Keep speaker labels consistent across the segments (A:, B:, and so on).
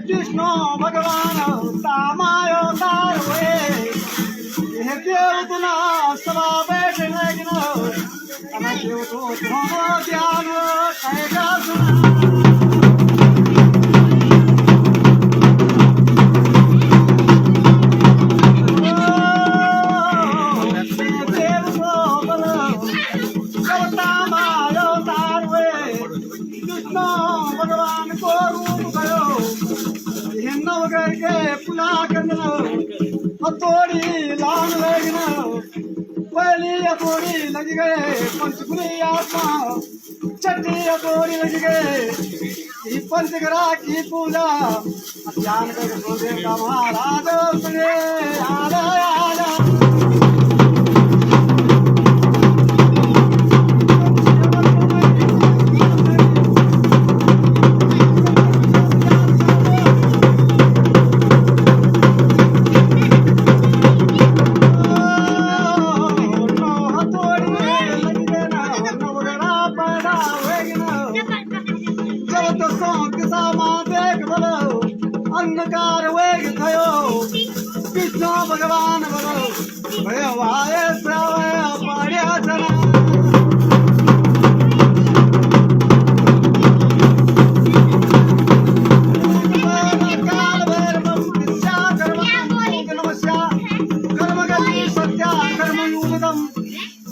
A: कृष्ण भगवान तामायो तारवे हे देव तुला सभा बैठे लगन अन देव तो ध्यान कहेगा देव तो तामायो तारवे कृष्ण भगवान को रूप गयो नवगर के पुला करना हथोड़ी लान लगना पहली हथोड़ी लग गए पंचकुली आत्मा छठी हथोड़ी लग गए पंचग्रह की पूजा ध्यान कर सोदे का महाराज सुने आला आला अन्नकार वेग थयो कृष्ण भगवान भगव भयवाय श्रावय पाड्या जना काल भैरवं विद्या कर्मस्य कर्मगति सत्या कर्मयूतम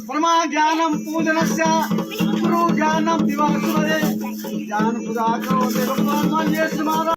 A: परमा ज्ञानम पूजनस्य गुरु ज्ञानम दिवासुरे ज्ञान पूजा करो देव भगवान ये